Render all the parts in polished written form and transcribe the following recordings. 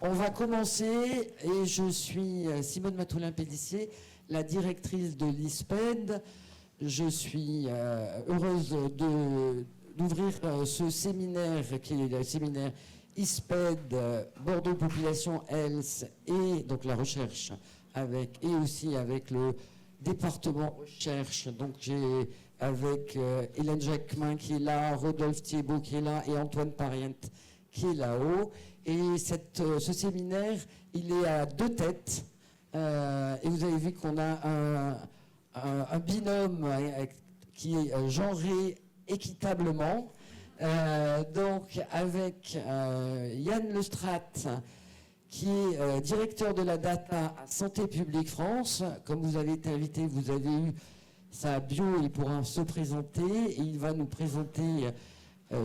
On va commencer et je suis Simone Mathoulin-Pélissier, la directrice de l'ISPED. Je suis heureuse d'ouvrir ce séminaire qui est le séminaire ISPED Bordeaux Population Health et donc la recherche et aussi avec le département recherche. Donc j'ai avec Hélène Jacquemin qui est là, Rodolphe Thiebaud qui est là et Antoine Pariente qui est là-haut. Et ce séminaire, il est à deux têtes. Et vous avez vu qu'on a un binôme qui est genré équitablement. Donc avec Yann Lestrat, qui est directeur de la data à Santé publique France. Comme vous avez été invité, vous avez eu sa bio, il pourra se présenter et il va nous présenter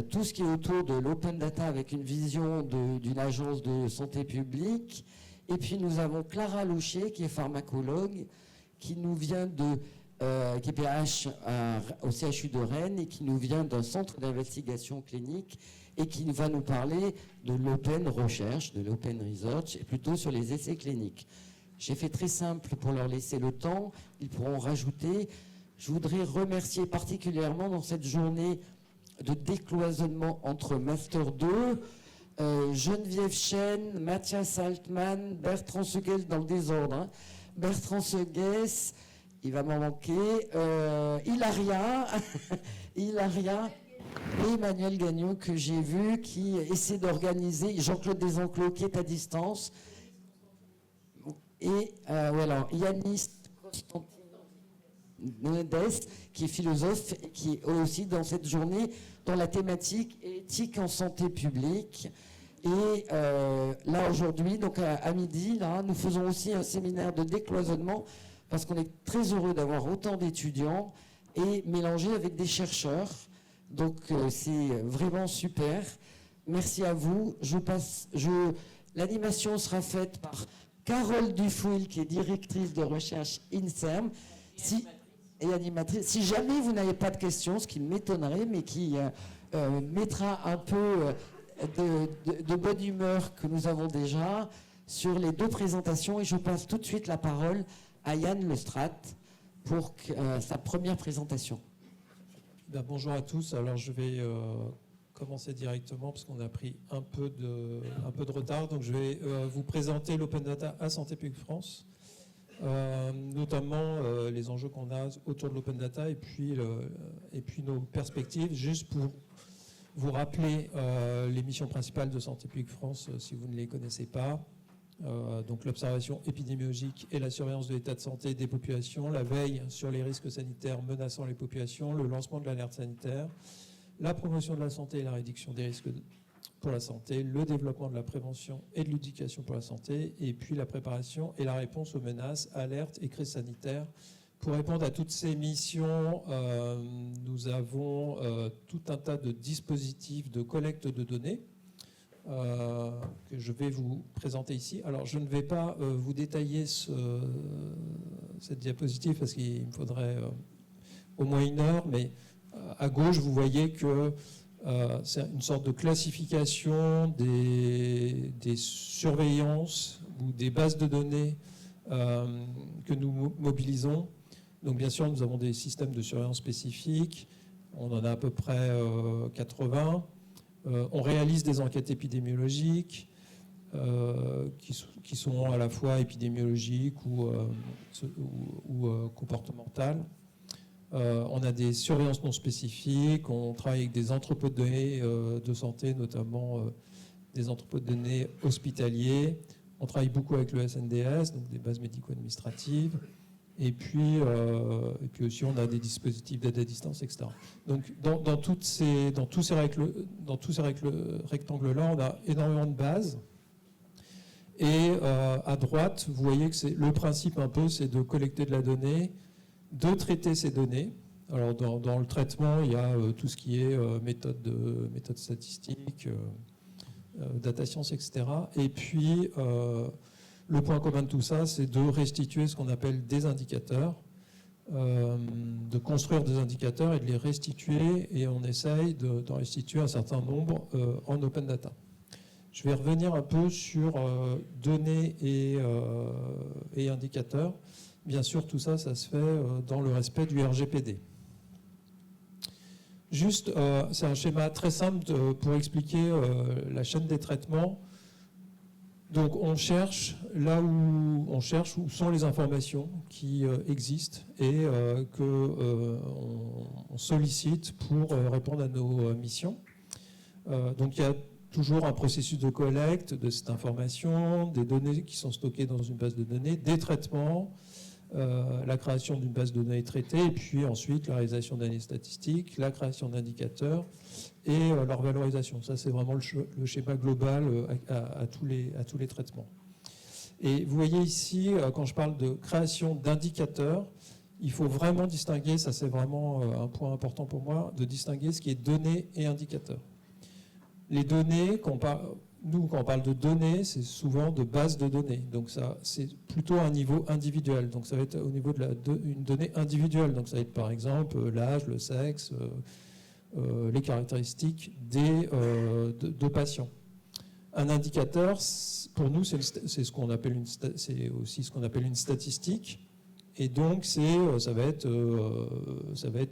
tout ce qui est autour de l'open data avec une vision d'une agence de santé publique. Et puis nous avons Clara Loucher qui est pharmacologue, qui nous vient qui est PH au CHU de Rennes et qui nous vient d'un centre d'investigation clinique et qui va nous parler de l'open recherche, de l'open research et plutôt sur les essais cliniques. J'ai fait très simple pour leur laisser le temps, ils pourront rajouter. Je voudrais remercier particulièrement dans cette journée de décloisonnement entre Master 2, Geneviève Chen, Mathias Altman, Bertrand Segues dans le désordre. Hein. Bertrand Segues, il va m'en manquer, Hilaria, Hilaria et Emmanuel Gagnon que j'ai vu qui essaie d'organiser, Jean-Claude Desenclos qui est à distance, et voilà, Yanis Constantin qui est philosophe et qui est aussi dans cette journée dans la thématique éthique en santé publique. Et là aujourd'hui, donc à midi, là, nous faisons aussi un séminaire de décloisonnement parce qu'on est très heureux d'avoir autant d'étudiants et mélangés avec des chercheurs. Donc c'est vraiment super. Merci à vous. L'animation sera faite par Carole Dufouil, qui est directrice de recherche INSERM. Et animatrice. Si jamais vous n'avez pas de questions, ce qui m'étonnerait, mais qui mettra un peu de bonne humeur que nous avons déjà sur les deux présentations. Et je passe tout de suite la parole à Yann Lestrat pour sa première présentation. Bonjour à tous. Alors je vais commencer directement parce qu'on a pris un peu de retard. Donc je vais vous présenter l'Open Data à Santé publique France. Notamment les enjeux qu'on a autour de l'open data et puis nos perspectives. Juste pour vous rappeler les missions principales de Santé publique France, si vous ne les connaissez pas. Donc l'observation épidémiologique et la surveillance de l'état de santé des populations, la veille sur les risques sanitaires menaçant les populations, le lancement de l'alerte sanitaire, la promotion de la santé et la réduction des risques pour la santé, le développement de la prévention et de l'éducation pour la santé, et puis la préparation et la réponse aux menaces, alertes et crises sanitaires. Pour répondre à toutes ces missions, nous avons tout un tas de dispositifs de collecte de données que je vais vous présenter ici. Alors, je ne vais pas vous détailler cette diapositive parce qu'il me faudrait au moins une heure, mais à gauche, vous voyez que c'est une sorte de classification des surveillances ou des bases de données que nous mobilisons. Donc bien sûr, nous avons des systèmes de surveillance spécifiques. On en a à peu près 80. On réalise des enquêtes épidémiologiques qui sont à la fois épidémiologiques ou comportementales. On a des surveillances non spécifiques, on travaille avec des entrepôts de données de santé, notamment des entrepôts de données hospitaliers. On travaille beaucoup avec le SNDS, donc des bases médico-administratives. Et puis aussi, on a des dispositifs d'aide à distance, etc. Donc, dans tous ces rectangles-là, on a énormément de bases. Et à droite, vous voyez que le principe un peu, c'est de collecter de la donnée, de traiter ces données. Alors dans le traitement, il y a tout ce qui est méthode statistique, data science, etc. Et puis le point commun de tout ça, c'est de restituer ce qu'on appelle des indicateurs, de construire des indicateurs et de les restituer. Et on essaye d'en restituer un certain nombre en open data. Je vais revenir un peu sur données et indicateurs. Bien sûr, tout ça, ça se fait dans le respect du RGPD. Juste, c'est un schéma très simple pour expliquer la chaîne des traitements. Donc on cherche là où sont les informations qui existent et qu'on sollicite pour répondre à nos missions. Donc il y a toujours un processus de collecte de cette information, des données qui sont stockées dans une base de données, des traitements, la création d'une base de données traitée, et puis ensuite la réalisation d'analyses statistiques, la création d'indicateurs et leur valorisation. Ça, c'est vraiment le schéma global à tous les traitements. Et vous voyez ici, quand je parle de création d'indicateurs, il faut vraiment distinguer, ça c'est vraiment un point important pour moi, de distinguer ce qui est données et indicateurs. Les données, quand on parle de données, c'est souvent de bases de données. Donc ça, c'est plutôt à un niveau individuel. Donc ça va être au niveau d'une donnée individuelle. Donc ça va être par exemple l'âge, le sexe, les caractéristiques de patients. Un indicateur, pour nous, c'est ce qu'on appelle c'est aussi ce qu'on appelle une statistique. Et donc ça va être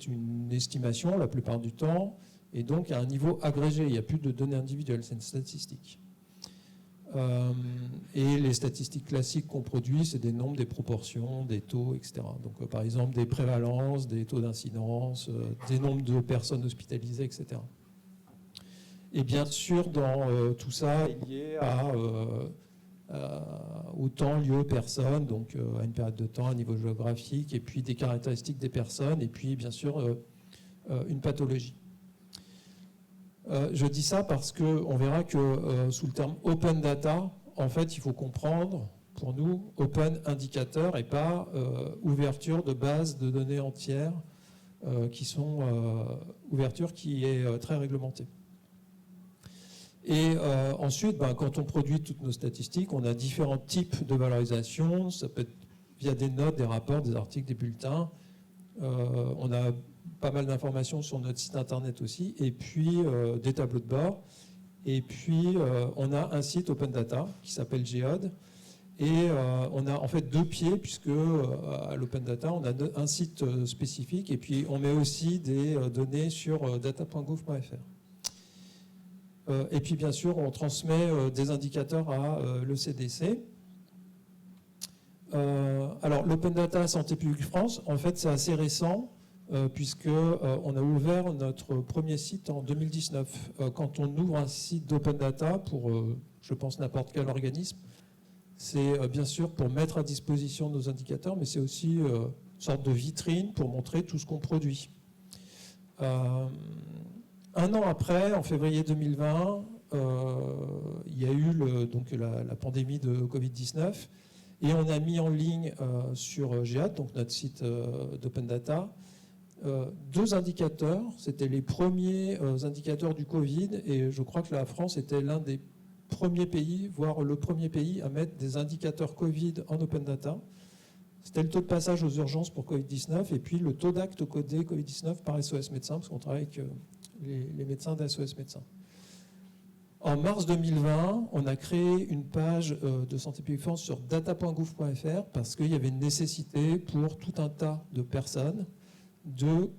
une estimation la plupart du temps. Et donc à un niveau agrégé, il n'y a plus de données individuelles, c'est une statistique. Et les statistiques classiques qu'on produit, c'est des nombres, des proportions, des taux, etc. Donc par exemple des prévalences, des taux d'incidence, des nombres de personnes hospitalisées, etc. Et bien sûr, dans tout ça, il est lié au temps lié aux personnes, donc à une période de temps, à un niveau géographique, et puis des caractéristiques des personnes, et puis bien sûr une pathologie. Je dis ça parce qu'on verra que sous le terme open data, en fait, il faut comprendre, pour nous, open indicateur et pas ouverture de bases de données entières qui sont ouverture qui est très réglementée. Et ensuite, quand on produit toutes nos statistiques, on a différents types de valorisation. Ça peut être via des notes, des rapports, des articles, des bulletins. On a pas mal d'informations sur notre site internet aussi, et puis des tableaux de bord. Et puis, on a un site Open Data qui s'appelle Geode. Et on a en fait deux pieds, puisque à l'Open Data, on a un site spécifique, et puis on met aussi des données sur data.gouv.fr. Et puis, bien sûr, on transmet des indicateurs à l'ECDC. Alors, l'Open Data Santé publique France, en fait, c'est assez récent, puisqu'on a ouvert notre premier site en 2019. Quand on ouvre un site d'Open Data pour, je pense, n'importe quel organisme, c'est bien sûr pour mettre à disposition nos indicateurs, mais c'est aussi une sorte de vitrine pour montrer tout ce qu'on produit. Un an après, en février 2020, il y a eu la pandémie de Covid-19, et on a mis en ligne sur Geode, donc notre site d'Open Data, deux indicateurs. C'était les premiers indicateurs du Covid, et je crois que la France était l'un des premiers pays, voire le premier pays à mettre des indicateurs Covid en Open Data. C'était le taux de passage aux urgences pour Covid-19 et puis le taux d'actes codés Covid-19 par SOS Médecins, parce qu'on travaille avec les médecins d'SOS Médecins. En mars 2020, on a créé une page de Santé publique France sur data.gouv.fr parce qu'il y avait une nécessité pour tout un tas de personnes de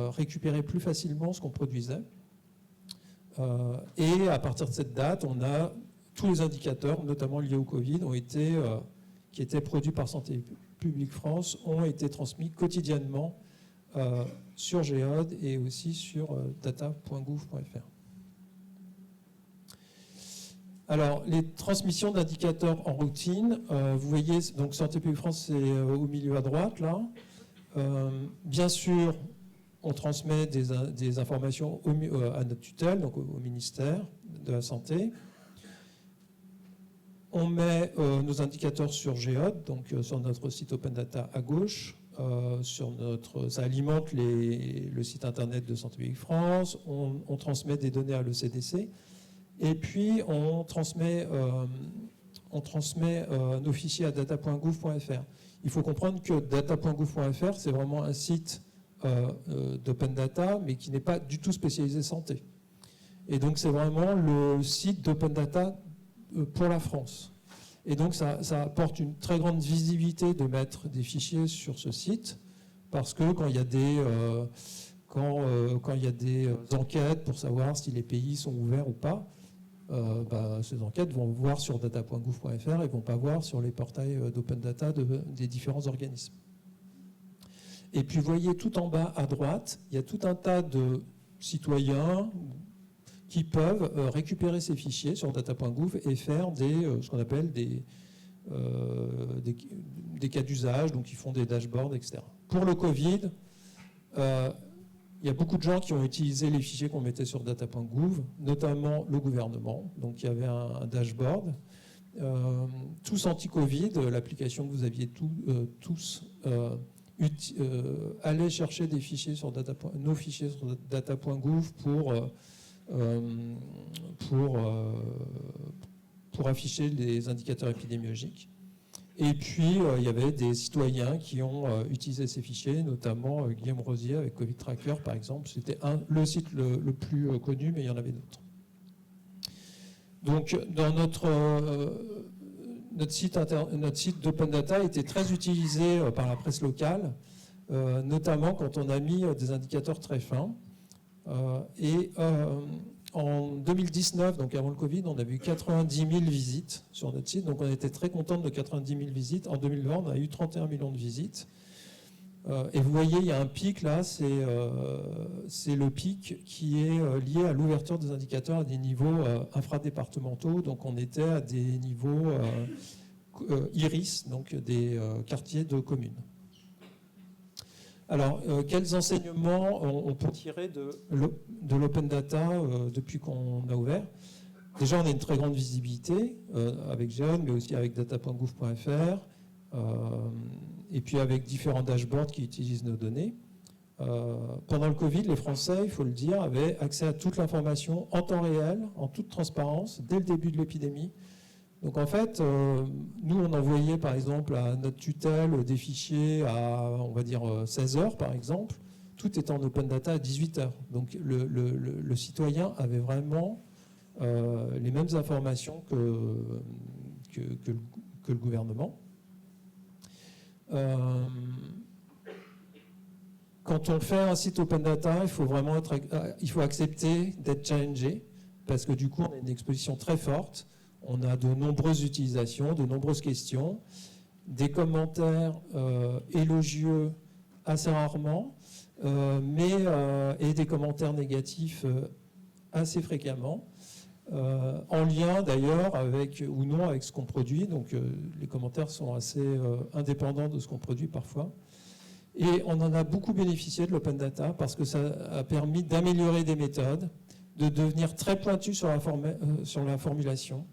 récupérer plus facilement ce qu'on produisait. Et à partir de cette date, on a tous les indicateurs, notamment liés au Covid, qui étaient produits par Santé publique France, ont été transmis quotidiennement sur Geode et aussi sur data.gouv.fr. Alors, les transmissions d'indicateurs en routine, vous voyez, donc Santé publique France, c'est au milieu à droite, là. Bien sûr, on transmet des informations à notre tutelle, donc au ministère de la Santé. On met nos indicateurs sur Geode, donc sur notre site Open Data à gauche. Ça alimente le site internet de Santé publique France. On transmet des données à l'ECDC. Et puis, on transmet nos fichiers à data.gouv.fr. Il faut comprendre que data.gouv.fr, c'est vraiment un site d'Open Data, mais qui n'est pas du tout spécialisé santé. Et donc, c'est vraiment le site d'Open Data pour la France. Et donc ça apporte une très grande visibilité de mettre des fichiers sur ce site, parce que quand il y a des enquêtes pour savoir si les pays sont ouverts ou pas, ces enquêtes vont voir sur data.gouv.fr et ne vont pas voir sur les portails d'open data des différents organismes. Et puis, vous voyez tout en bas à droite, il y a tout un tas de citoyens qui peuvent récupérer ces fichiers sur data.gouv et faire ce qu'on appelle des cas d'usage, donc ils font des dashboards, etc. Pour le Covid, il y a beaucoup de gens qui ont utilisé les fichiers qu'on mettait sur data.gouv, notamment le gouvernement. Donc il y avait un dashboard. Tous Anti-Covid, l'application que vous aviez tous, allait chercher des fichiers sur nos fichiers sur data.gouv pour afficher les indicateurs épidémiologiques. Et puis, il y avait des citoyens qui ont utilisé ces fichiers, notamment Guillaume Rosier avec Covid Tracker, par exemple. C'était le site le plus connu, mais il y en avait d'autres. Donc, dans notre site d'Open Data était très utilisé par la presse locale, notamment quand on a mis des indicateurs très fins. En 2019, donc avant le Covid, on avait eu 90 000 visites sur notre site. Donc on était très contents de 90 000 visites. En 2020, on a eu 31 millions de visites. Et vous voyez, il y a un pic là, c'est le pic qui est lié à l'ouverture des indicateurs à des niveaux infradépartementaux. Donc on était à des niveaux IRIS, donc des quartiers de communes. Alors, quels enseignements on peut tirer de l'open data depuis qu'on a ouvert? Déjà, on a une très grande visibilité avec Géon, mais aussi avec data.gouv.fr, et puis avec différents dashboards qui utilisent nos données. Pendant le Covid, les Français, il faut le dire, avaient accès à toute l'information en temps réel, en toute transparence, dès le début de l'épidémie. Donc en fait, nous, on envoyait par exemple à notre tutelle des fichiers à, on va dire, 16 heures par exemple. Tout était en open data à 18 heures. Donc le citoyen avait vraiment les mêmes informations que le gouvernement. Quand on fait un site open data, il faut accepter d'être challengé, parce que du coup, on a une exposition très forte. On a de nombreuses utilisations, de nombreuses questions, des commentaires élogieux assez rarement, et des commentaires négatifs assez fréquemment, en lien d'ailleurs avec ou non avec ce qu'on produit. Donc les commentaires sont assez indépendants de ce qu'on produit parfois. Et on en a beaucoup bénéficié de l'open data parce que ça a permis d'améliorer des méthodes, de devenir très pointu sur la formulation,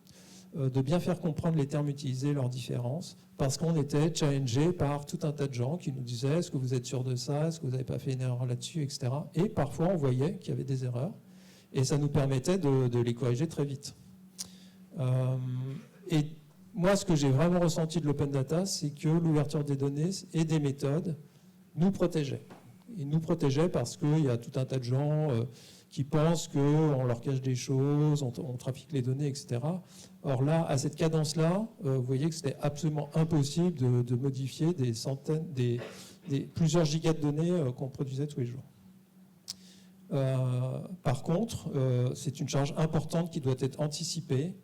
de bien faire comprendre les termes utilisés, leurs différences, parce qu'on était challengé par tout un tas de gens qui nous disaient « Est-ce que vous êtes sûr de ça? Est-ce que vous n'avez pas fait une erreur là-dessus ?» etc. Et parfois, on voyait qu'il y avait des erreurs, et ça nous permettait de les corriger très vite. Et moi, ce que j'ai vraiment ressenti de l'open data, c'est que l'ouverture des données et des méthodes nous protégeait. Ils nous protégeaient parce qu'il y a tout un tas de gens qui pensent qu'on leur cache des choses, on trafique les données, etc. Or là, à cette cadence-là, vous voyez que c'était absolument impossible de modifier des centaines, plusieurs gigas de données qu'on produisait tous les jours. Par contre, c'est une charge importante qui doit être anticipée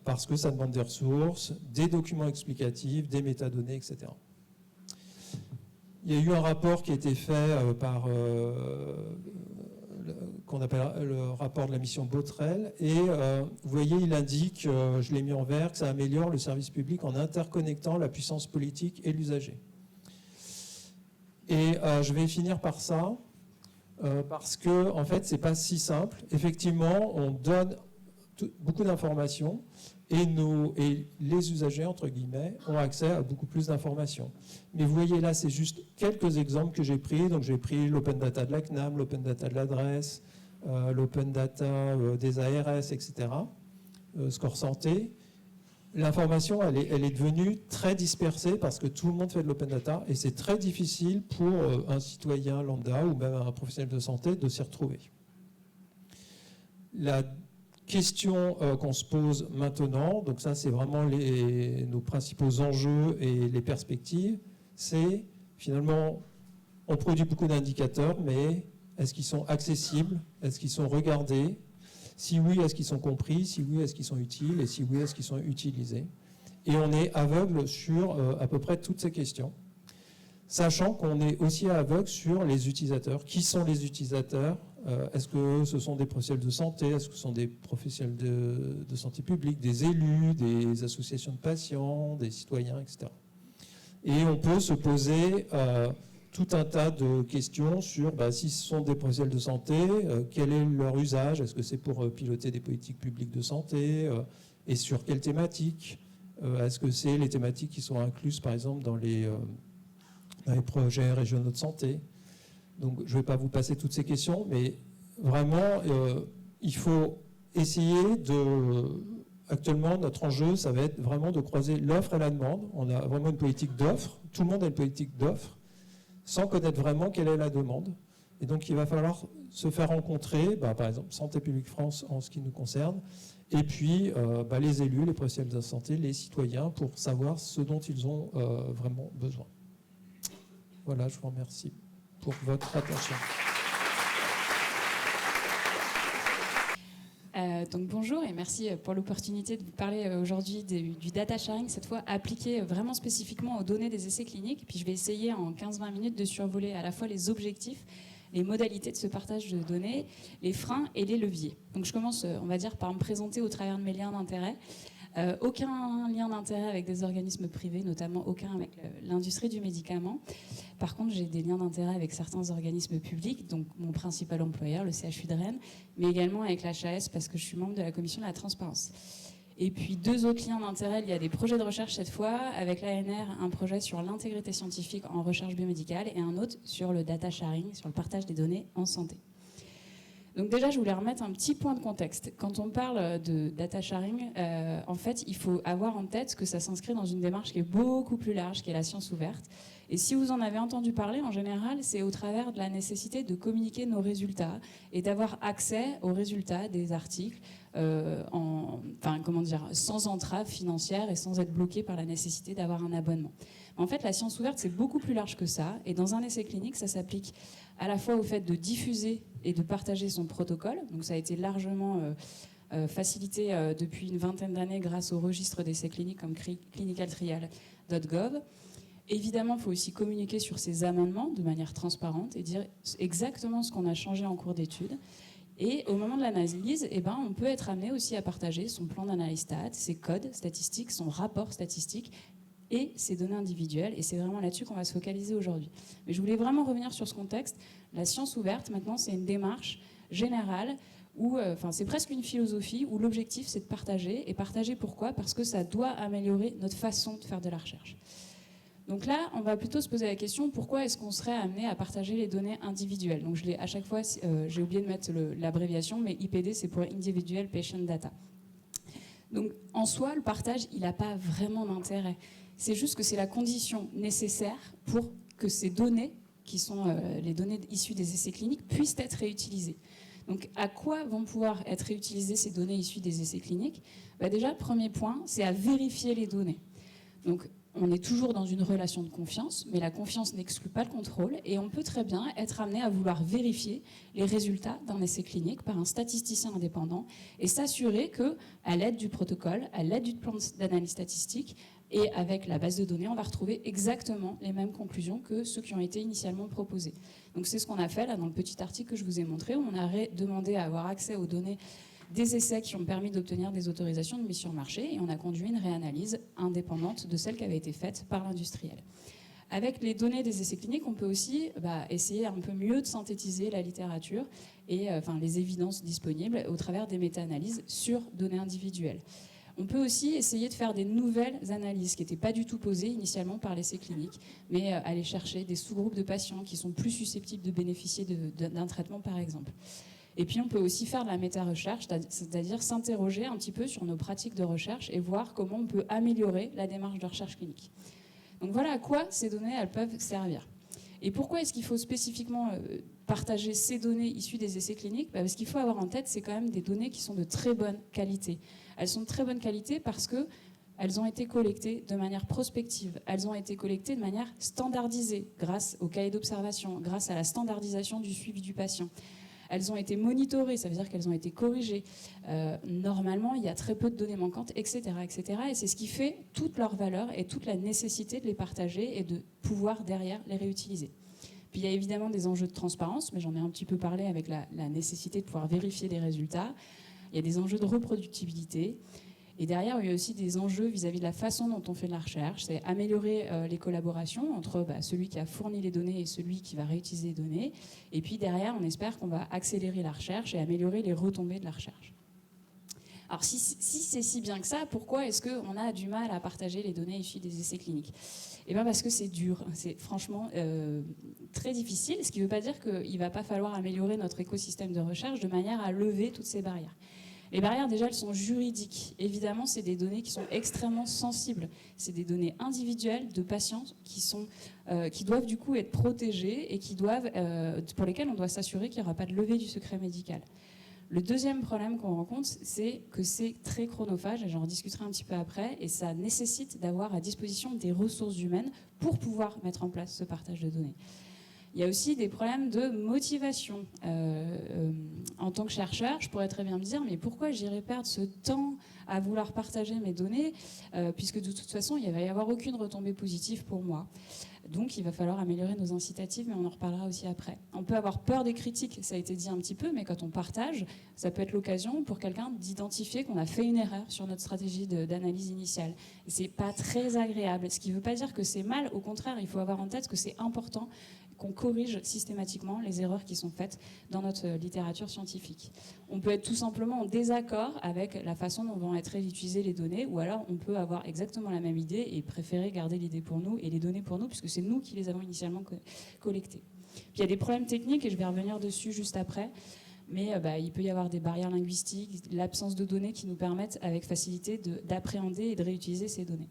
parce que ça demande des ressources, des documents explicatifs, des métadonnées, etc. Il y a eu un rapport qui a été fait par qu'on appelle le rapport de la mission Botrel, et vous voyez, il indique, je l'ai mis en vert, que ça améliore le service public en interconnectant la puissance politique et l'usager. Et je vais finir par ça, parce que en fait, c'est pas si simple. Effectivement, on donne beaucoup d'informations, et les usagers, entre guillemets, ont accès à beaucoup plus d'informations. Mais vous voyez là, c'est juste quelques exemples que j'ai pris. Donc j'ai pris l'open data de la CNAM, l'open data de l'adresse, l'open data des ARS, etc. Score santé. L'information, elle est devenue très dispersée parce que tout le monde fait de l'open data et c'est très difficile pour un citoyen lambda ou même un professionnel de santé de s'y retrouver. La question qu'on se pose maintenant, donc ça c'est vraiment nos principaux enjeux et les perspectives, c'est finalement, on produit beaucoup d'indicateurs, mais est-ce qu'ils sont accessibles? Est-ce qu'ils sont regardés? Si oui, est-ce qu'ils sont compris? Si oui, est-ce qu'ils sont utiles? Et si oui, est-ce qu'ils sont utilisés? Et on est aveugle sur à peu près toutes ces questions, sachant qu'on est aussi aveugle sur les utilisateurs. Qui sont les utilisateurs? Est-ce que ce sont des professionnels de santé? Est-ce que ce sont des professionnels de santé publique, des élus, des associations de patients, des citoyens, etc. Et on peut se poser tout un tas de questions sur si ce sont des professionnels de santé, quel est leur usage? Est-ce que c'est pour piloter des politiques publiques de santé? Et sur quelles thématiques? Est-ce que c'est les thématiques qui sont incluses, par exemple, dans les projets régionaux de santé? Donc, je ne vais pas vous passer toutes ces questions, mais vraiment, il faut essayer de... Actuellement, notre enjeu, ça va être vraiment de croiser l'offre et la demande. On a vraiment une politique d'offre. Tout le monde a une politique d'offre, sans connaître vraiment quelle est la demande. Et donc, il va falloir se faire rencontrer, par exemple, Santé publique France en ce qui nous concerne, et puis les élus, les professionnels de la santé, les citoyens, pour savoir ce dont ils ont vraiment besoin. Voilà, je vous remercie pour votre attention. Donc bonjour et merci pour l'opportunité de vous parler aujourd'hui du data sharing, cette fois appliqué vraiment spécifiquement aux données des essais cliniques. Puis je vais essayer en 15-20 minutes de survoler à la fois les objectifs, les modalités de ce partage de données, les freins et les leviers. Donc je commence, on va dire, par me présenter au travers de mes liens d'intérêt. Aucun lien d'intérêt avec des organismes privés, notamment aucun avec l'industrie du médicament. Par contre, j'ai des liens d'intérêt avec certains organismes publics, donc mon principal employeur, le CHU de Rennes, mais également avec l'HAS parce que je suis membre de la commission de la transparence. Et puis 2 autres liens d'intérêt, il y a des projets de recherche cette fois, avec l'ANR, un projet sur l'intégrité scientifique en recherche biomédicale et un autre sur le data sharing, sur le partage des données en santé. Donc déjà, je voulais remettre un petit point de contexte. Quand on parle de data sharing, en fait, il faut avoir en tête que ça s'inscrit dans une démarche qui est beaucoup plus large, qui est la science ouverte. Et si vous en avez entendu parler, en général, c'est au travers de la nécessité de communiquer nos résultats et d'avoir accès aux résultats des articles sans entrave financière et sans être bloqué par la nécessité d'avoir un abonnement. En fait, la science ouverte, c'est beaucoup plus large que ça. Et dans un essai clinique, ça s'applique à la fois au fait de diffuser et de partager son protocole. Donc ça a été largement facilité depuis une vingtaine d'années grâce au registre d'essais cliniques comme clinicaltrial.gov. Évidemment, il faut aussi communiquer sur ces amendements de manière transparente et dire exactement ce qu'on a changé en cours d'étude. Et au moment de l'analyse, on peut être amené aussi à partager son plan d'analyse stat, ses codes statistiques, son rapport statistique et ses données individuelles. Et c'est vraiment là-dessus qu'on va se focaliser aujourd'hui. Mais je voulais vraiment revenir sur ce contexte. La science ouverte, maintenant, c'est une démarche générale où, c'est presque une philosophie où l'objectif, c'est de partager. Et partager pourquoi? Parce que ça doit améliorer notre façon de faire de la recherche. Donc là, on va plutôt se poser la question, pourquoi est-ce qu'on serait amené à partager les données individuelles? Donc à chaque fois, j'ai oublié de mettre l'abréviation, mais IPD, c'est pour Individual Patient Data. Donc en soi, le partage, il n'a pas vraiment d'intérêt. C'est juste que c'est la condition nécessaire pour que ces données, qui sont les données issues des essais cliniques, puissent être réutilisées. Donc à quoi vont pouvoir être réutilisées ces données issues des essais cliniques? Déjà, le premier point, c'est à vérifier les données. Donc on est toujours dans une relation de confiance, mais la confiance n'exclut pas le contrôle et on peut très bien être amené à vouloir vérifier les résultats d'un essai clinique par un statisticien indépendant et s'assurer qu'à l'aide du protocole, à l'aide du plan d'analyse statistique et avec la base de données, on va retrouver exactement les mêmes conclusions que ceux qui ont été initialement proposés. Donc c'est ce qu'on a fait là dans le petit article que je vous ai montré, où on a demandé à avoir accès aux données des essais qui ont permis d'obtenir des autorisations de mise sur marché et on a conduit une réanalyse indépendante de celle qui avait été faite par l'industriel. Avec les données des essais cliniques, on peut aussi essayer un peu mieux de synthétiser la littérature et les évidences disponibles au travers des méta-analyses sur données individuelles. On peut aussi essayer de faire des nouvelles analyses qui n'étaient pas du tout posées initialement par l'essai clinique, mais aller chercher des sous-groupes de patients qui sont plus susceptibles de bénéficier d'un traitement par exemple. Et puis on peut aussi faire de la méta-recherche, c'est-à-dire s'interroger un petit peu sur nos pratiques de recherche et voir comment on peut améliorer la démarche de recherche clinique. Donc voilà à quoi ces données elles peuvent servir. Et pourquoi est-ce qu'il faut spécifiquement partager ces données issues des essais cliniques? Parce qu'il faut avoir en tête, c'est quand même des données qui sont de très bonne qualité. Elles sont de très bonne qualité parce qu'elles ont été collectées de manière prospective. Elles ont été collectées de manière standardisée grâce au cahier d'observation, grâce à la standardisation du suivi du patient. Elles ont été monitorées, ça veut dire qu'elles ont été corrigées. Normalement, il y a très peu de données manquantes, etc., etc. Et c'est ce qui fait toute leur valeur et toute la nécessité de les partager et de pouvoir derrière les réutiliser. Puis il y a évidemment des enjeux de transparence, mais j'en ai un petit peu parlé avec la nécessité de pouvoir vérifier les résultats. Il y a des enjeux de reproductibilité. Et derrière, il y a aussi des enjeux vis-à-vis de la façon dont on fait de la recherche. C'est améliorer les collaborations entre celui qui a fourni les données et celui qui va réutiliser les données. Et puis derrière, on espère qu'on va accélérer la recherche et améliorer les retombées de la recherche. Alors si c'est si bien que ça, pourquoi est-ce qu'on a du mal à partager les données issues des essais cliniques? Eh bien parce que c'est dur, c'est franchement très difficile, ce qui ne veut pas dire qu'il ne va pas falloir améliorer notre écosystème de recherche de manière à lever toutes ces barrières. Les barrières, déjà, elles sont juridiques. Évidemment, c'est des données qui sont extrêmement sensibles. C'est des données individuelles de patients qui doivent du coup être protégées et pour lesquelles on doit s'assurer qu'il n'y aura pas de levée du secret médical. Le deuxième problème qu'on rencontre, c'est que c'est très chronophage, et j'en rediscuterai un petit peu après, et ça nécessite d'avoir à disposition des ressources humaines pour pouvoir mettre en place ce partage de données. Il y a aussi des problèmes de motivation. En tant que chercheur, je pourrais très bien me dire, mais pourquoi j'irais perdre ce temps à vouloir partager mes données, puisque de toute façon, il ne va y avoir aucune retombée positive pour moi. Donc, il va falloir améliorer nos incitatifs, mais on en reparlera aussi après. On peut avoir peur des critiques, ça a été dit un petit peu, mais quand on partage, ça peut être l'occasion pour quelqu'un d'identifier qu'on a fait une erreur sur notre stratégie d'analyse initiale. Et c'est pas très agréable, ce qui ne veut pas dire que c'est mal, au contraire, il faut avoir en tête que c'est important qu'on corrige systématiquement les erreurs qui sont faites dans notre littérature scientifique. On peut être tout simplement en désaccord avec la façon dont vont être utilisées les données, ou alors on peut avoir exactement la même idée et préférer garder l'idée pour nous et les données pour nous, puisque c'est nous qui les avons initialement collectées. Puis il y a des problèmes techniques, et je vais revenir dessus juste après, mais il peut y avoir des barrières linguistiques, l'absence de données qui nous permettent avec facilité d'appréhender et de réutiliser ces données.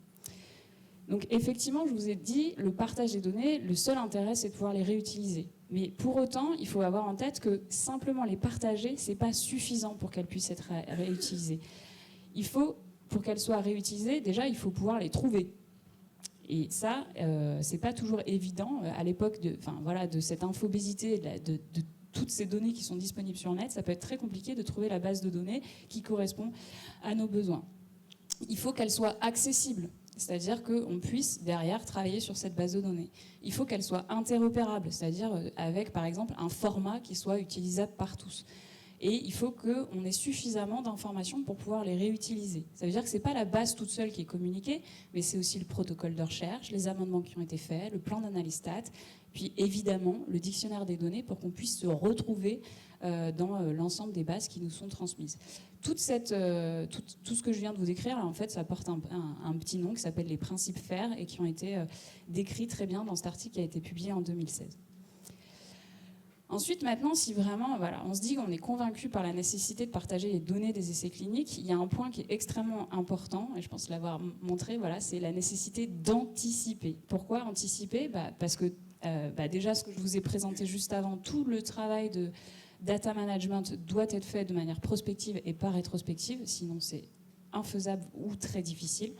Donc effectivement, je vous ai dit, le partage des données, le seul intérêt, c'est de pouvoir les réutiliser. Mais pour autant, il faut avoir en tête que simplement les partager, ce n'est pas suffisant pour qu'elles puissent être réutilisées. Pour qu'elles soient réutilisées, déjà, il faut pouvoir les trouver. Et ça, c'est pas toujours évident. À l'époque de cette infobésité, de toutes ces données qui sont disponibles sur le net, ça peut être très compliqué de trouver la base de données qui correspond à nos besoins. Il faut qu'elle soit accessible. C'est-à-dire qu'on puisse derrière travailler sur cette base de données. Il faut qu'elle soit interopérable, c'est-à-dire avec par exemple un format qui soit utilisable par tous. Et il faut qu'on ait suffisamment d'informations pour pouvoir les réutiliser. Ça veut dire que ce n'est pas la base toute seule qui est communiquée, mais c'est aussi le protocole de recherche, les amendements qui ont été faits, le plan d'analyse stat, puis évidemment le dictionnaire des données pour qu'on puisse se retrouver dans l'ensemble des bases qui nous sont transmises. Tout ce que je viens de vous décrire, en fait, ça porte un petit nom qui s'appelle les principes FAIR et qui ont été décrits très bien dans cet article qui a été publié en 2016. Ensuite, maintenant, si vraiment on se dit qu'on est convaincu par la nécessité de partager les données des essais cliniques, il y a un point qui est extrêmement important, et je pense l'avoir montré, c'est la nécessité d'anticiper. Pourquoi anticiper ? Parce que déjà, ce que je vous ai présenté juste avant, tout le travail de data management doit être fait de manière prospective et pas rétrospective, sinon c'est infaisable ou très difficile.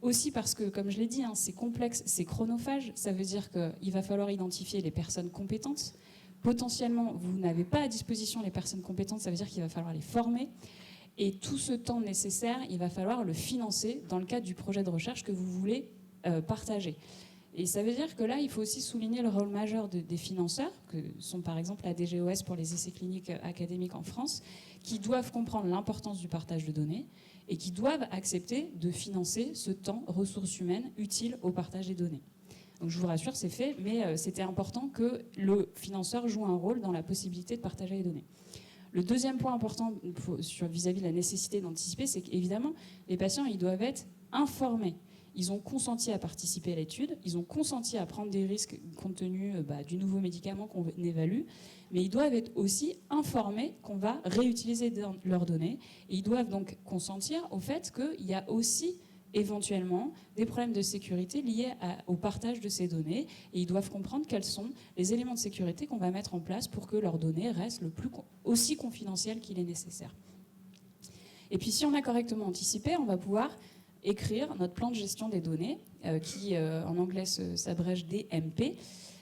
Aussi parce que, comme je l'ai dit, c'est complexe, c'est chronophage, ça veut dire qu'il va falloir identifier les personnes compétentes. Potentiellement, vous n'avez pas à disposition les personnes compétentes, ça veut dire qu'il va falloir les former. Et tout ce temps nécessaire, il va falloir le financer dans le cadre du projet de recherche que vous voulez partager. Et ça veut dire que là, il faut aussi souligner le rôle majeur des financeurs, que sont par exemple la DGOS pour les essais cliniques académiques en France, qui doivent comprendre l'importance du partage de données et qui doivent accepter de financer ce temps ressources humaines utile au partage des données. Donc je vous rassure, c'est fait, mais c'était important que le financeur joue un rôle dans la possibilité de partager les données. Le deuxième point important vis-à-vis de la nécessité d'anticiper, c'est qu'évidemment, les patients, ils doivent être informés. Ils ont consenti à participer à l'étude, ils ont consenti à prendre des risques compte tenu du nouveau médicament qu'on évalue, mais ils doivent être aussi informés qu'on va réutiliser leurs données, et ils doivent donc consentir au fait qu'il y a aussi éventuellement des problèmes de sécurité liés au partage de ces données, et ils doivent comprendre quels sont les éléments de sécurité qu'on va mettre en place pour que leurs données restent aussi confidentielles qu'il est nécessaire. Et puis si on a correctement anticipé, on va pouvoir écrire notre plan de gestion des données, qui en anglais s'abrège DMP.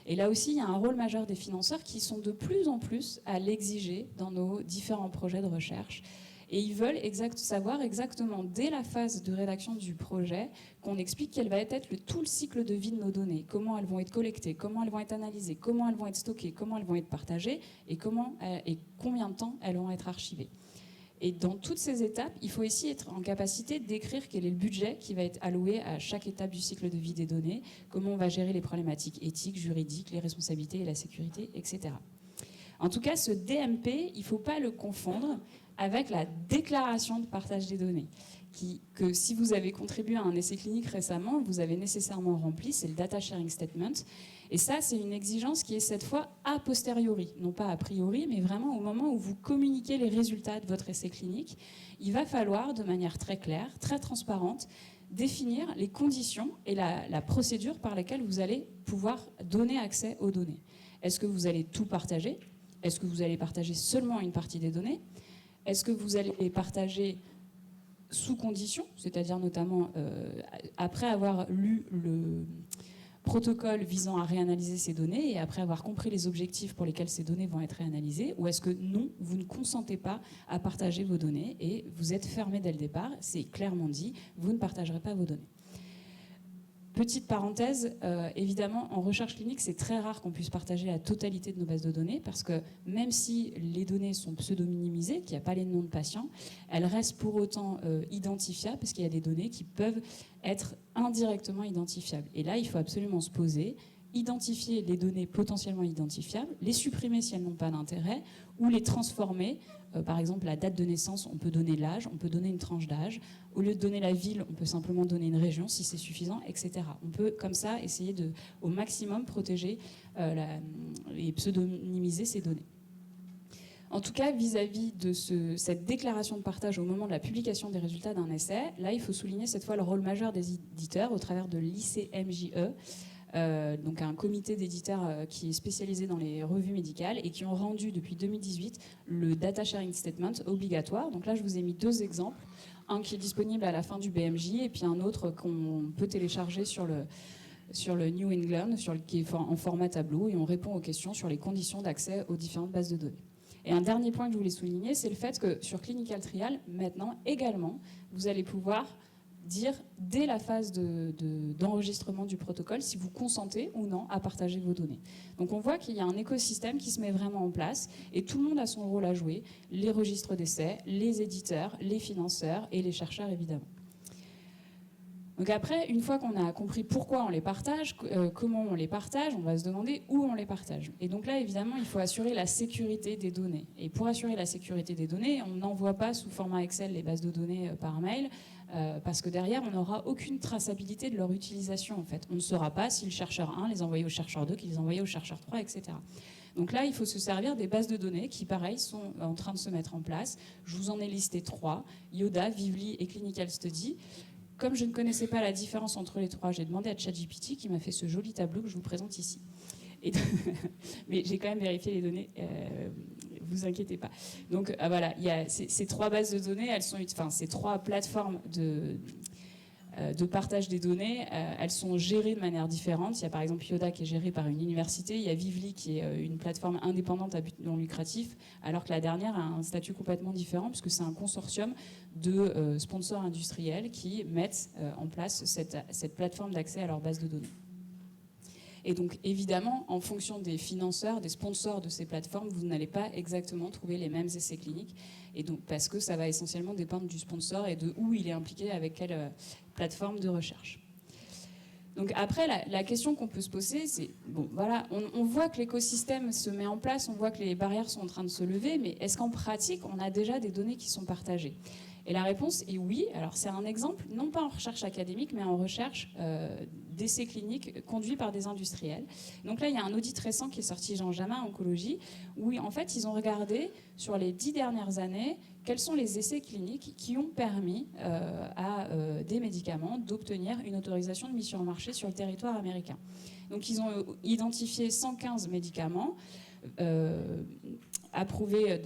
Et là aussi, il y a un rôle majeur des financeurs qui sont de plus en plus à l'exiger dans nos différents projets de recherche. Et ils veulent savoir exactement, dès la phase de rédaction du projet, qu'on explique quel va être tout le cycle de vie de nos données, comment elles vont être collectées, comment elles vont être analysées, comment elles vont être stockées, comment elles vont être partagées, et combien de temps elles vont être archivées. Et dans toutes ces étapes, il faut aussi être en capacité d'écrire quel est le budget qui va être alloué à chaque étape du cycle de vie des données, comment on va gérer les problématiques éthiques, juridiques, les responsabilités et la sécurité, etc. En tout cas, ce DMP, il ne faut pas le confondre avec la déclaration de partage des données, que si vous avez contribué à un essai clinique récemment, vous avez nécessairement rempli, c'est le Data Sharing Statement. Et ça, c'est une exigence qui est cette fois a posteriori, non pas a priori, mais vraiment au moment où vous communiquez les résultats de votre essai clinique. Il va falloir, de manière très claire, très transparente, définir les conditions et la procédure par laquelle vous allez pouvoir donner accès aux données. Est-ce que vous allez tout partager ? Est-ce que vous allez partager seulement une partie des données ? Est-ce que vous allez les partager sous conditions, c'est-à-dire notamment après avoir lu le protocole visant à réanalyser ces données et après avoir compris les objectifs pour lesquels ces données vont être réanalysées, ou est-ce que non, vous ne consentez pas à partager vos données et vous êtes fermé dès le départ, c'est clairement dit, vous ne partagerez pas vos données. Petite parenthèse, évidemment, en recherche clinique, c'est très rare qu'on puisse partager la totalité de nos bases de données parce que même si les données sont pseudo-minimisées, qu'il n'y a pas les noms de patients, elles restent pour autant identifiables parce qu'il y a des données qui peuvent être indirectement identifiables. Et là, il faut absolument se poser, identifier les données potentiellement identifiables, les supprimer si elles n'ont pas d'intérêt ou les transformer. Par exemple, la date de naissance, on peut donner l'âge, on peut donner une tranche d'âge. Au lieu de donner la ville, on peut simplement donner une région si c'est suffisant, etc. On peut comme ça essayer de, au maximum, protéger et pseudonymiser ces données. En tout cas, vis-à-vis de cette déclaration de partage au moment de la publication des résultats d'un essai, là, il faut souligner cette fois le rôle majeur des éditeurs au travers de l'ICMJE, donc un comité d'éditeurs qui est spécialisé dans les revues médicales et qui ont rendu depuis 2018 le Data Sharing Statement obligatoire. Donc là, je vous ai mis deux exemples. Un qui est disponible à la fin du BMJ et puis un autre qu'on peut télécharger sur le New England, qui est en format tableau, et on répond aux questions sur les conditions d'accès aux différentes bases de données. Et un dernier point que je voulais souligner, c'est le fait que sur Clinical Trial, maintenant également, vous allez pouvoir dire dès la phase d'enregistrement du protocole si vous consentez ou non à partager vos données. Donc on voit qu'il y a un écosystème qui se met vraiment en place et tout le monde a son rôle à jouer, les registres d'essais, les éditeurs, les financeurs et les chercheurs évidemment. Donc après, une fois qu'on a compris pourquoi on les partage, comment on les partage, on va se demander où on les partage. Et donc là, évidemment, il faut assurer la sécurité des données. Et pour assurer la sécurité des données, on n'envoie pas sous format Excel les bases de données par mail, parce que derrière, on n'aura aucune traçabilité de leur utilisation, en fait. On ne saura pas si le chercheur 1 les envoyait au chercheur 2, qu'il les envoyait au chercheur 3, etc. Donc là, il faut se servir des bases de données qui, pareil, sont en train de se mettre en place. Je vous en ai listé 3, Yoda, Vivli et Clinical Study. Comme je ne connaissais pas la différence entre les trois, j'ai demandé à ChatGPT qui m'a fait ce joli tableau que je vous présente ici. Mais j'ai quand même vérifié les données, vous inquiétez pas. Donc voilà, il y a ces trois bases de données, ces trois plateformes de partage des données, elles sont gérées de manière différente. Il y a par exemple Yoda qui est gérée par une université, il y a Vivli qui est une plateforme indépendante à but non lucratif, alors que la dernière a un statut complètement différent puisque c'est un consortium de sponsors industriels qui mettent en place cette plateforme d'accès à leur base de données. Et donc évidemment, en fonction des financeurs, des sponsors de ces plateformes, vous n'allez pas exactement trouver les mêmes essais cliniques, et donc parce que ça va essentiellement dépendre du sponsor et de où il est impliqué avec quelle plateforme de recherche. Donc après, la question qu'on peut se poser, c'est, bon voilà, on voit que l'écosystème se met en place, on voit que les barrières sont en train de se lever, mais est-ce qu'en pratique, on a déjà des données qui sont partagées ? Et la réponse est oui. Alors c'est un exemple, non pas en recherche académique, mais en recherche d'essais cliniques conduits par des industriels. Donc là, il y a un audit récent qui est sorti dans JAMA Oncologie, où en fait, ils ont regardé sur les 10 dernières années quels sont les essais cliniques qui ont permis à des médicaments d'obtenir une autorisation de mise sur le marché sur le territoire américain. Donc ils ont identifié 115 médicaments approuvés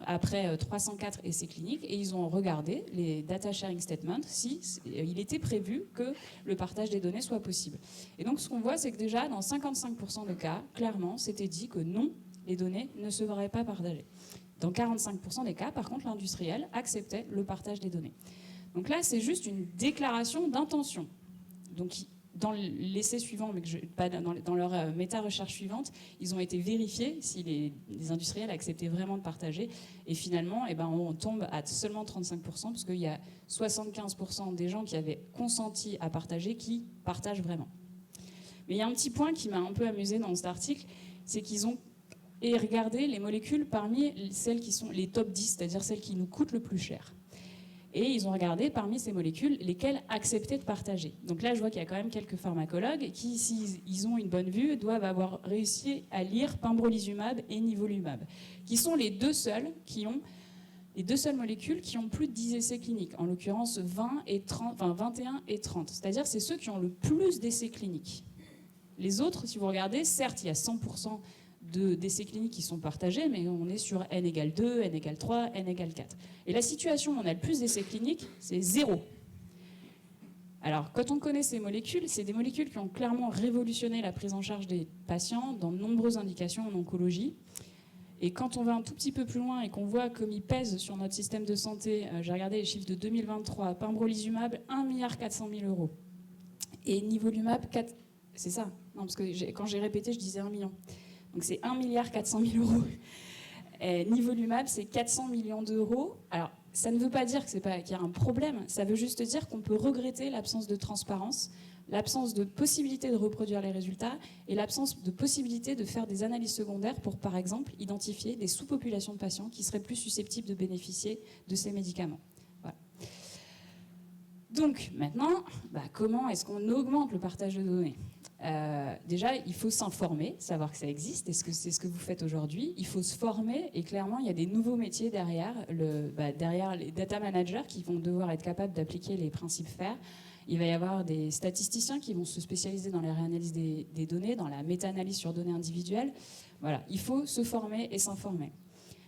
après 304 essais cliniques, et ils ont regardé les data sharing statements si il était prévu que le partage des données soit possible. Et donc ce qu'on voit, c'est que déjà dans 55% de cas, clairement, c'était dit que non, les données ne seraient pas partagées. Dans 45% des cas, par contre, l'industriel acceptait le partage des données. Donc là, c'est juste une déclaration d'intention. Donc dans l'essai suivant, mais pas dans leur méta-recherche suivante, ils ont été vérifiés si les industriels acceptaient vraiment de partager. Et finalement, on tombe à seulement 35%, parce qu'il y a 75% des gens qui avaient consenti à partager qui partagent vraiment. Mais il y a un petit point qui m'a un peu amusé dans cet article, c'est qu'ils ont regardé les molécules parmi celles qui sont les top 10, c'est-à-dire celles qui nous coûtent le plus cher. Et ils ont regardé parmi ces molécules lesquelles acceptaient de partager. Donc là, je vois qu'il y a quand même quelques pharmacologues qui, s'ils ont une bonne vue, doivent avoir réussi à lire pembrolizumab et nivolumab, qui sont les deux seules molécules qui ont plus de 10 essais cliniques, en l'occurrence 21 et 30. C'est-à-dire c'est ceux qui ont le plus d'essais cliniques. Les autres, si vous regardez, certes, il y a 100% d'essais cliniques qui sont partagés, mais on est sur n égale 2, n égale 3, n égale 4. Et la situation où on a le plus d'essais cliniques, c'est 0. Alors, quand on connaît ces molécules, c'est des molécules qui ont clairement révolutionné la prise en charge des patients dans de nombreuses indications en oncologie. Et quand on va un tout petit peu plus loin et qu'on voit comme ils pèsent sur notre système de santé, j'ai regardé les chiffres de 2023, pembrolizumab, 1,4 milliard €. Et nivolumab, 4... C'est ça. Non, parce que quand j'ai répété, je disais 1 million. Donc c'est 1,4 milliard €. Et nivolumab, c'est 400 millions d'euros. Alors, ça ne veut pas dire qu'il y a un problème. Ça veut juste dire qu'on peut regretter l'absence de transparence, l'absence de possibilité de reproduire les résultats et l'absence de possibilité de faire des analyses secondaires pour, par exemple, identifier des sous-populations de patients qui seraient plus susceptibles de bénéficier de ces médicaments. Voilà. Donc, maintenant, comment est-ce qu'on augmente le partage de données ? Déjà, il faut s'informer, savoir que ça existe. Est-ce que c'est ce que vous faites aujourd'hui ? Il faut se former, et clairement, il y a des nouveaux métiers derrière les data managers qui vont devoir être capables d'appliquer les principes FAIR. Il va y avoir des statisticiens qui vont se spécialiser dans la réanalyse des données, dans la méta-analyse sur données individuelles. Voilà, il faut se former et s'informer.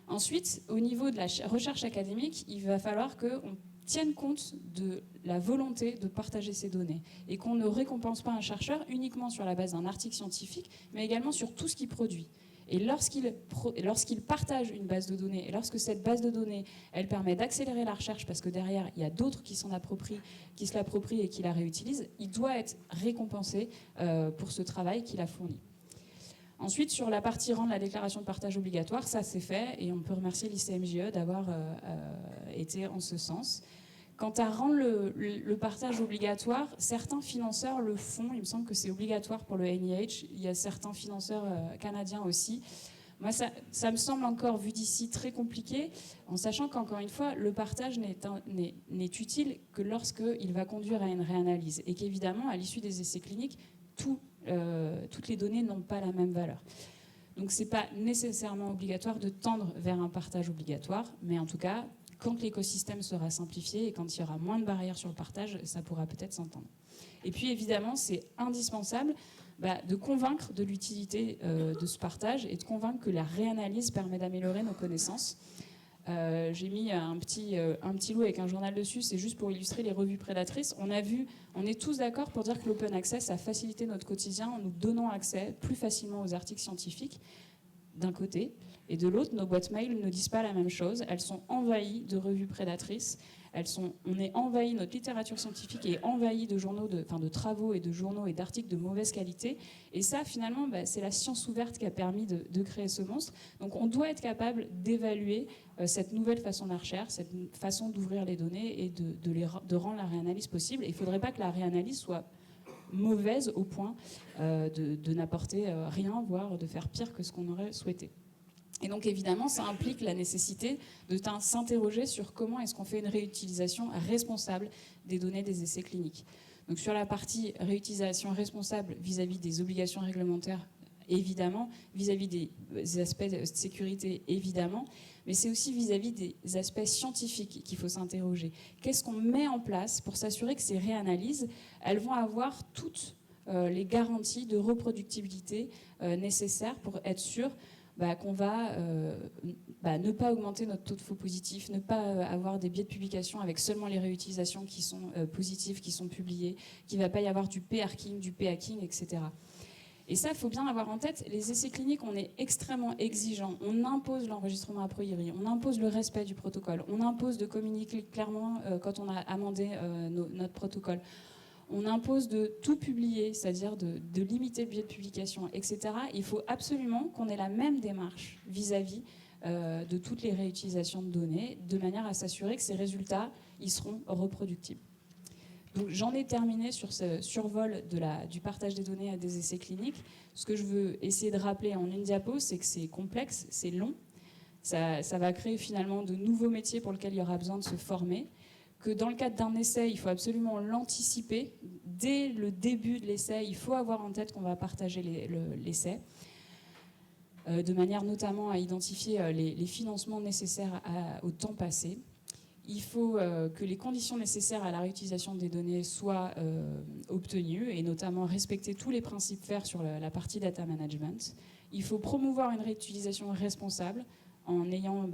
Ensuite, au niveau de la recherche académique, il va falloir qu'on tiennent compte de la volonté de partager ces données et qu'on ne récompense pas un chercheur uniquement sur la base d'un article scientifique, mais également sur tout ce qu'il produit. Et lorsqu'il partage une base de données, et lorsque cette base de données, elle permet d'accélérer la recherche, parce que derrière, il y a d'autres qui se l'approprient et qui la réutilisent, il doit être récompensé pour ce travail qu'il a fourni. Ensuite, sur la partie rendre la déclaration de partage obligatoire, ça c'est fait, et on peut remercier l'ICMJE d'avoir été en ce sens. Quant à rendre le partage obligatoire, certains financeurs le font. Il me semble que c'est obligatoire pour le NIH. Il y a certains financeurs canadiens aussi. Moi, ça me semble encore, vu d'ici, très compliqué, en sachant qu'encore une fois, le partage n'est utile que lorsqu'il va conduire à une réanalyse. Et qu'évidemment, à l'issue des essais cliniques, toutes les données n'ont pas la même valeur. Donc ce n'est pas nécessairement obligatoire de tendre vers un partage obligatoire, mais en tout cas, quand l'écosystème sera simplifié et quand il y aura moins de barrières sur le partage, ça pourra peut-être s'entendre. Et puis évidemment, c'est indispensable de convaincre de l'utilité de ce partage et de convaincre que la réanalyse permet d'améliorer nos connaissances. J'ai mis un petit lot avec un journal dessus, c'est juste pour illustrer les revues prédatrices. On est tous d'accord pour dire que l'open access a facilité notre quotidien en nous donnant accès plus facilement aux articles scientifiques, d'un côté, et de l'autre, nos boîtes mail ne disent pas la même chose. Elles sont envahies de revues prédatrices. On est envahi, notre littérature scientifique est envahie de journaux, de travaux et de journaux et d'articles de mauvaise qualité. Et ça, finalement, c'est la science ouverte qui a permis de créer ce monstre. Donc, on doit être capable d'évaluer cette nouvelle façon de la recherche, cette façon d'ouvrir les données et de rendre la réanalyse possible. Et il ne faudrait pas que la réanalyse soit mauvaise au point de n'apporter rien, voire de faire pire que ce qu'on aurait souhaité. Et donc évidemment, ça implique la nécessité de s'interroger sur comment est-ce qu'on fait une réutilisation responsable des données des essais cliniques. Donc sur la partie réutilisation responsable vis-à-vis des obligations réglementaires, évidemment, vis-à-vis des aspects de sécurité, évidemment, mais c'est aussi vis-à-vis des aspects scientifiques qu'il faut s'interroger. Qu'est-ce qu'on met en place pour s'assurer que ces réanalyses, elles vont avoir toutes les garanties de reproductibilité nécessaires pour être sûr qu'on va ne pas augmenter notre taux de faux positifs, ne pas avoir des biais de publication avec seulement les réutilisations qui sont positives, qui sont publiées, qu'il ne va pas y avoir du p-hacking, du p-hacking, etc. Et ça, il faut bien avoir en tête, les essais cliniques, on est extrêmement exigeants. On impose l'enregistrement a priori, on impose le respect du protocole, on impose de communiquer clairement quand on a amendé notre protocole. On impose de tout publier, c'est-à-dire de limiter le biais de publication, etc. Il faut absolument qu'on ait la même démarche vis-à-vis de toutes les réutilisations de données, de manière à s'assurer que ces résultats ils seront reproductibles. Donc, j'en ai terminé sur ce survol du partage des données à des essais cliniques. Ce que je veux essayer de rappeler en une diapo, c'est que c'est complexe, c'est long. Ça va créer finalement de nouveaux métiers pour lesquels il y aura besoin de se former. Que dans le cadre d'un essai, il faut absolument l'anticiper. Dès le début de l'essai, il faut avoir en tête qu'on va partager l'essai, de manière notamment à identifier les financements nécessaires au temps passé. Il faut que les conditions nécessaires à la réutilisation des données soient obtenues, et notamment respecter tous les principes FAIR sur la partie data management. Il faut promouvoir une réutilisation responsable en ayant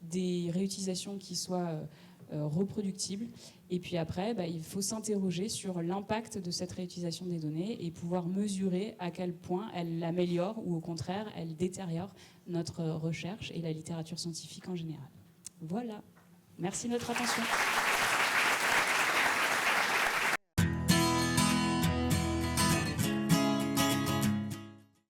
des réutilisations qui soient reproductibles. Et puis après, il faut s'interroger sur l'impact de cette réutilisation des données et pouvoir mesurer à quel point elle améliore ou au contraire, elle détériore notre recherche et la littérature scientifique en général. Voilà. Merci de votre attention.